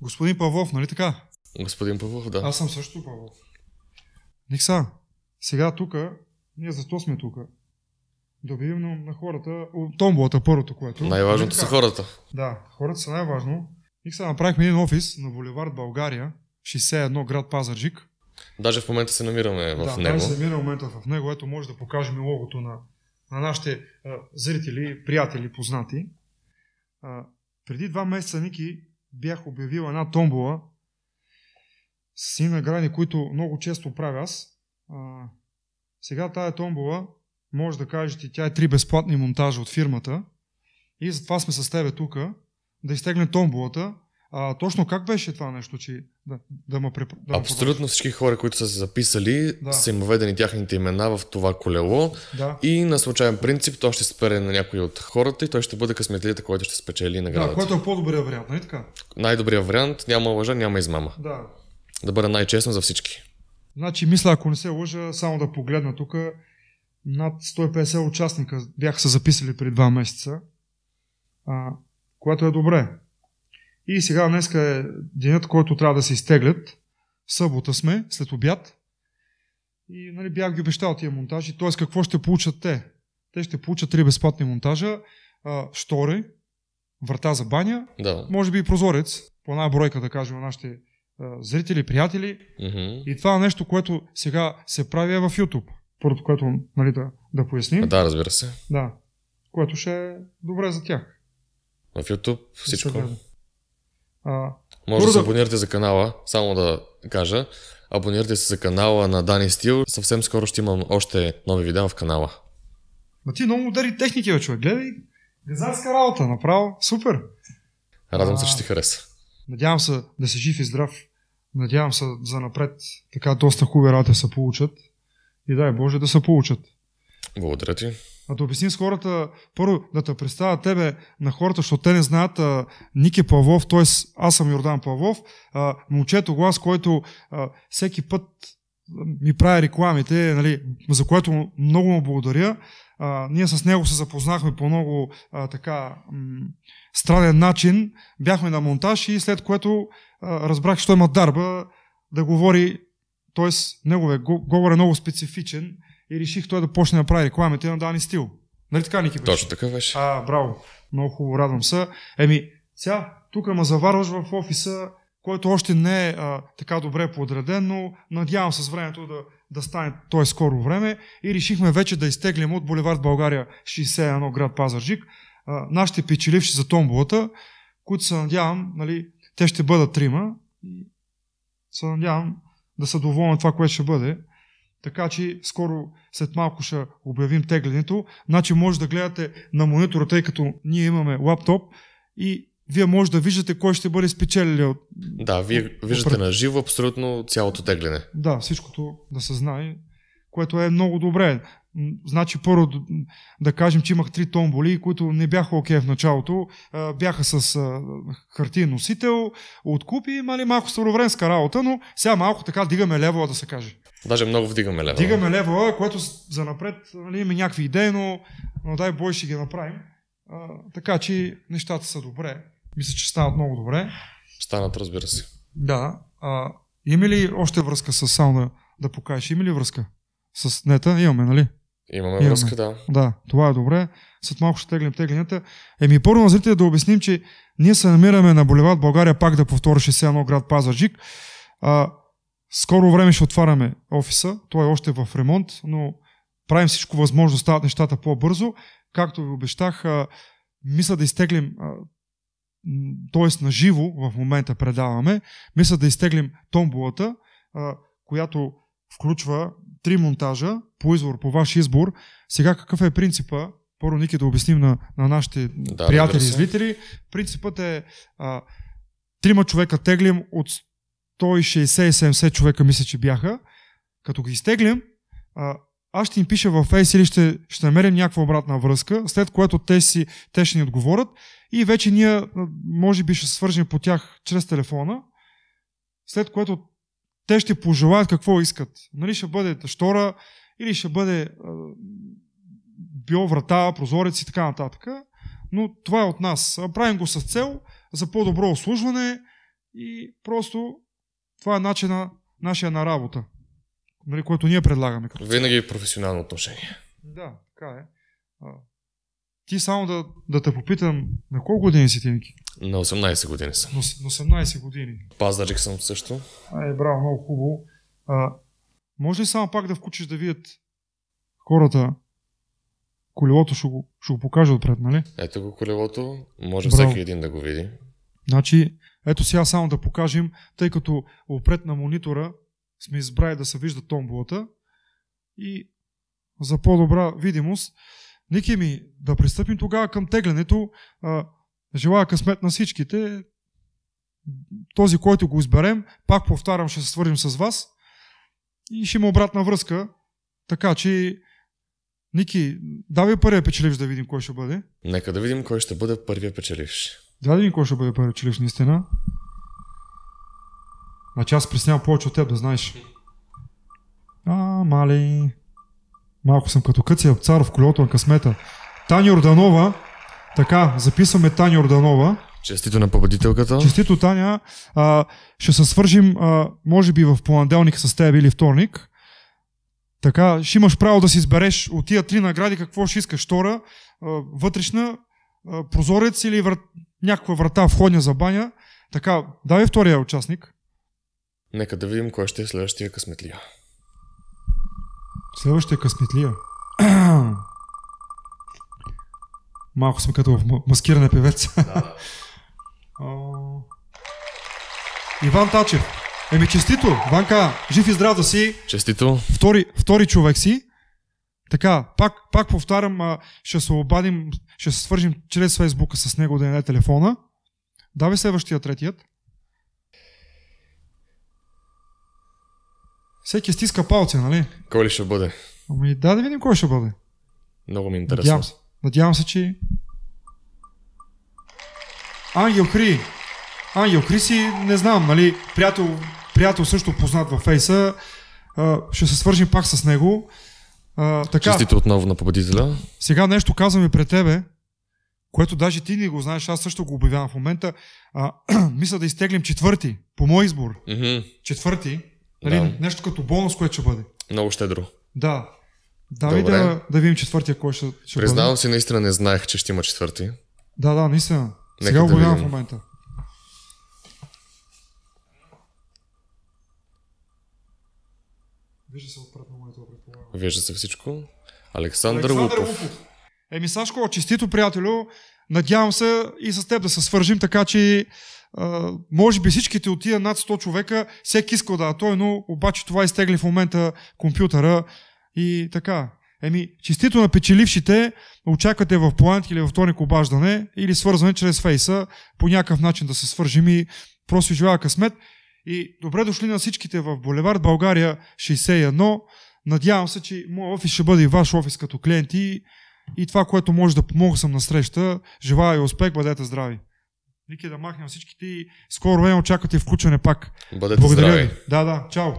Господин Павлов, нали така? Господин Павлов, да. Аз съм също Павлов. Никса, сега тук, ние зато сме тук. Да обявим на хората, томболата първото, което. Най-важното са хората. Да, хората са най-важно. Никса, направихме един офис на булевард България, 61 град Пазарджик. Даже в момента се намираме в него. Да, се намираме в момента в него, ето може да покажем логото на нашите зрители, приятели, познати. Преди 2 месеца, Ники, бях обявил една томбола с едни награди, които много често правя аз. Сега тая томбола, може да кажете, тя е 3 безплатни монтажа от фирмата и затова сме с тебе тук, да изтегнем томболата. Точно как беше това нещо, че да ме Абсолютно всички хора, които са се записали, са им въведени тяхните имена в това колело и на случайен принцип той ще спере на някой от хората и той ще бъде късметлията, който ще спечели наградата. Да, който е по-добрият вариант, нали така? Най-добрият вариант, няма лъжа, няма измама. Да бъде най-честно за всички. Значи, мисля, ако не се лъжа, само да погледна тук, над 150 участника бяха се записали преди 2 месеца, което е добре. И сега днеска е денят, който трябва да се изтеглят. Събота сме, след обяд. И нали, бях ги обещал тия монтажи. Т.е. какво ще получат те? Те ще получат 3 безплатни монтажа. Штори, врата за баня, може би и прозорец, по една бройка, да кажем, на нашите зрители, приятели. И това е нещо, което сега се прави в YouTube. Първото, което нали, да поясним. Да, разбира се. Да, което ще е добре за тях. В YouTube всичко. Може да се абонирате за канала, само да кажа. Абонирайте се за канала на Дани Стил. Съвсем скоро ще имам още нови видеа в канала. Ти много удари техники, бе, човек. Гледай, газарска работа, направо. Супер. Радвам се, че ти хареса. Надявам се да си жив и здрав. Надявам се за напред така доста хубави работи се получат. И дай Боже да се получат. Благодаря ти. Да обясним с хората, първо да те представя тебе на хората, защото те не знаят Ники Павлов, т.е. аз съм Йордан Павлов, момчето глас, който всеки път ми прави рекламите, нали, за което много му благодаря. Ние с него се запознахме по много странен начин. Бяхме на монтаж и след което разбрах, че той има дарба да говори, т.е. неговия говор е много специфичен. И реших той да почне да прави рекламите на Дани Стил. Нали така, Ники? Точно така беше. Браво. Много хубаво, радвам се. Сега, тук ме заварваш в офиса, който още не е така добре подреден, но надявам се с времето да стане той скоро време. И решихме вече да изтеглим от булевард България 61 град Пазарджик нашите печеливши за томболата, които се надявам, нали, те ще бъдат 3. И се надявам да са доволни това, което ще бъде. Така че скоро след малко ще обявим теглянето. Значи може да гледате на монитора, тъй като ние имаме лаптоп и вие може да виждате кой ще бъде спечелил. Да, вие виждате на живо абсолютно цялото тегляне. Да, всичкото да се знае, което е много добре. Значи първо да кажем, че имах 3 томболи, които не бяха окей в началото. Бяха с хартиен носител, откупи, малко старовремска работа, но сега малко така дигаме левела, да се каже. Даже много вдигаме левела. Дигаме левела, което за напред има някакви идеи, но дай бой ще ги направим. Така че нещата са добре. Мисля, че станат много добре. Станат, разбира се. Да. Има ли още връзка с само да покажеш? Има ли връзка с нета? Имаме, нали? Имаме връзка, да. Да, това е добре. След малко ще теглим тегленията. Първо на зрителите да обясним, че ние се намираме на булевард България, пак да повторя 61 град Пазарджик. Скоро време ще отваряме офиса. Той е още в ремонт, но правим всичко възможно да стават нещата по-бързо. Както ви обещах, мисля да изтеглим, т.е. на живо в момента предаваме, мисля да изтеглим томболата, която включва 3 монтажа по избор, по ваш избор. Сега какъв е принципа? Първо, Ники, да обясним на нашите приятели и зрители. Принципът е 3 човека теглим от 160-70 човека, мисля, че бяха. Като ги изтеглим, аз ще им пиша във фейс или ще намерим някаква обратна връзка, след което те ще ни отговорят и вече ние може би ще свържем по тях чрез телефона, след което те ще пожелаят какво искат. Нали, ще бъде штора или ще бъде биоврата, прозорец и така нататък. Но това е от нас. Правим го с цел за по-добро обслужване и просто това е нашия на работа, нали, който ние предлагаме. Винаги е професионално отношение. Да, така е. Ти само да те попитам, на колко години си ти, Ники? На 18 години съм. На 18 години. Пазарджик съм също. Браво, много хубаво. Може ли само пак да включиш да видят хората колелото, ще го покажа отпред, нали? Ето го колелото, може Браво. всеки един да го види. Значи, ето сега само да покажем, тъй като отпред на монитора сме избрали да се вижда томболата и за по-добра видимост. Ники ми, да пристъпим тогава към теглянето. Желая късмет на всичките. Този, който го изберем, пак повтарям, ще се свържим с вас и ще има обратна връзка. Така че, Ники, давай първия печеливш да видим кой ще бъде. Нека да видим кой ще бъде първия печеливш. Да видим кой ще бъде първия печеливш, наистина. Значи аз приснявам повече от теб, да знаеш. Мали. Малко съм като Къция Царов в колелото на късмета. Таня Йорданова. Така, записваме Таня Йорданова. Честито на победителката. Честито, Таня. Ще се свържим, може би в понеделник с теб или вторник. Така, ще имаш право да си избереш от тия 3 награди какво ще искаш. Втора, вътрешна, прозорец или някаква врата входня за баня. Така, давай втория участник. Нека да видим кой ще е следващия късметлия. Следващия късметлия. Малко сме като в маскиране певец. Да. Иван Тачев. Честито, Ванка, жив и здрав да си. Честито. Втори човек си. Така, пак повтарям, ще се обадим, ще се свържим чрез Фейсбука с него да не телефона. Давай следващия, третият. Всеки стиска палци, нали? Кой ли ще бъде? Да видим кой ще бъде. Много ми е интересно. Надявам се, че... Ангел Хри си, не знам, нали, приятел също познат във Фейса. Ще се свържим пак с него. Така, честито отново на победителя. Сега нещо казваме пред тебе, което даже ти не го знаеш, аз също го обявявам в момента. Мисля да изтеглим 4-ти, по мой избор. 4-ти. Нали, нещо като бонус, което ще бъде. Много щедро. Да. Давай да видим 4-тия кой ще бъде. Признавам си, наистина не знаех, че ще има 4-ти. Да, наистина. Сега го обявявам в момента. Вижда се отпред на моето предполагане. Вижда се всичко. Александър Лупов. Сашко, честито, приятелю. Надявам се и с теб да се свържим, така че може би всичките от тия над 100 човека, всеки искал да той, но обаче това изтегли в момента компютъра и така. Честито на печелившите, очаквате в понеделник или във вторник обаждане или свързване чрез Фейса, по някакъв начин да се свържим и просто ви желая късмет. И добре дошли на всичките в булевард България 61. Надявам се, че моят офис ще бъде и ваш офис като клиенти и това, което може да помога съм на среща. Желая и успех, бъдете здрави. Ники, да махнем всичките и скоро време очаквате включване пак. Бъдете здрави. Да, чао.